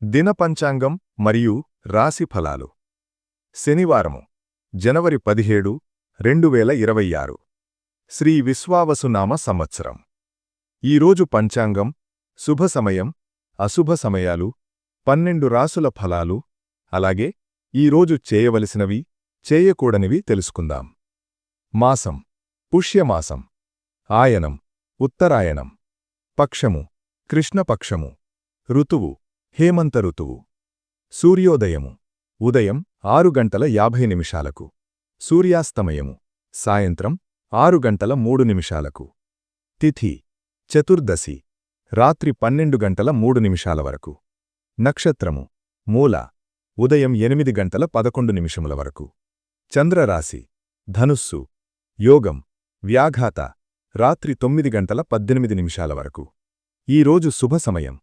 దిన పంచాంగం మరియు రాశి ఫలాలు. శనివారము జనవరి 17, 2026 శ్రీ విశ్వావసునామ సంవత్సరం. ఈరోజు పంచాంగం, శుభ సమయం, అశుభ సమయాలు, 12 రాసుల ఫలాలు, అలాగే ఈరోజు చేయవలసినవి, చేయకూడనివి తెలుసుకుందాం. మాసం పుష్యమాసం. ఆయనం ఉత్తరాయణం. పక్షము కృష్ణపక్షము. ఋతువు హేమంత ఋతువు. సూర్యోదయము ఉదయం 6:50 సూర్యాస్తమయము సాయంత్రం 6:03 తిథి చతుర్దశి రాత్రి 12:03 వరకు. నక్షత్రము మూల ఉదయం 8:11 వరకు. చంద్రరాశి ధనుస్సు. యోగం వ్యాఘాత రాత్రి 9:18 వరకు. ఈరోజు శుభ సమయం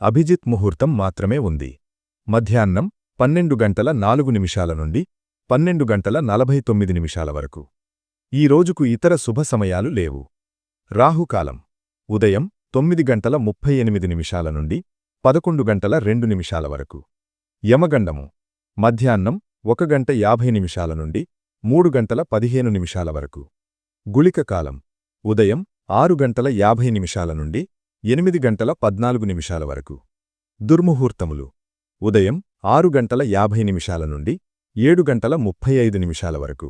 అభిజిత్ ముహూర్తం మాత్రమే ఉంది. మధ్యాహ్నం 12:04 నుండి 12:49 వరకు. ఈ రోజుకు ఇతర శుభ సమయాలు లేవు. రాహుకాలం ఉదయం 9:38 నుండి 11:02 వరకు. యమగండము మధ్యాహ్నం 1:50 నుండి 3:15 వరకు. గుళిక కాలం ఉదయం 6:50 నుండి 8:14 వరకు. దుర్ముహూర్తములు ఉదయం 6:50 నుండి 7:35 వరకు.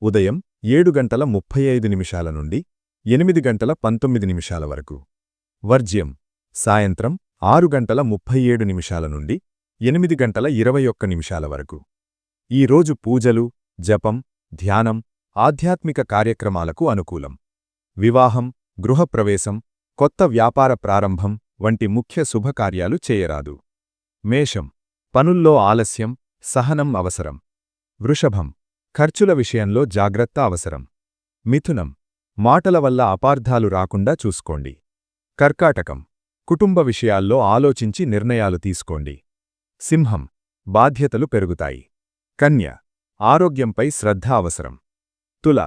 ఉదయం 7:35 నుండి 8:19 వరకు. వర్జ్యం సాయంత్రం 6:37 నుండి 8:21 వరకు. ఈరోజు పూజలు, జపం, ధ్యానం, ఆధ్యాత్మిక కార్యక్రమాలకు అనుకూలం. వివాహం, గృహప్రవేశం, కొత్త వ్యాపార ప్రారంభం వంటి ముఖ్య శుభకార్యాలు చేయరాదు. మేషం పనుల్లో ఆలస్యం, సహనం అవసరం. వృషభం ఖర్చుల విషయంలో జాగ్రత్త అవసరం. మిథునం మాటల వల్ల అపార్థాలు రాకుండా చూసుకోండి. కర్కాటకం కుటుంబ విషయాల్లో ఆలోచించి నిర్ణయాలు తీసుకోండి. సింహం బాధ్యతలు పెరుగుతాయి. కన్య ఆరోగ్యంపై శ్రద్ధ అవసరం. తుల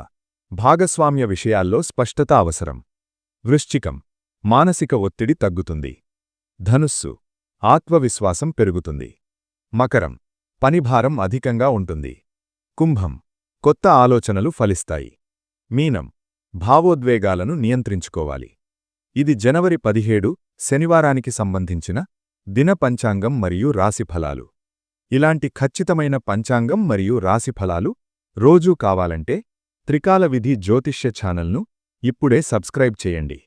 భాగస్వామ్య విషయాల్లో స్పష్టత అవసరం. వృశ్చికం మానసిక ఒత్తిడి తగ్గుతుంది. ధనుస్సు ఆత్మవిశ్వాసం పెరుగుతుంది. మకరం పనిభారం అధికంగా ఉంటుంది. కుంభం కొత్త ఆలోచనలు ఫలిస్తాయి. మీనం భావోద్వేగాలను నియంత్రించుకోవాలి. ఇది జనవరి 17 శనివారానికి సంబంధించిన దిన పంచాంగం మరియు రాశిఫలాలు. ఇలాంటి ఖచ్చితమైన పంచాంగం మరియు రాశిఫలాలు రోజూ కావాలంటే త్రికాల విధి జ్యోతిష్య ఛానల్ను ఇప్పుడే సబ్స్క్రైబ్ చేయండి.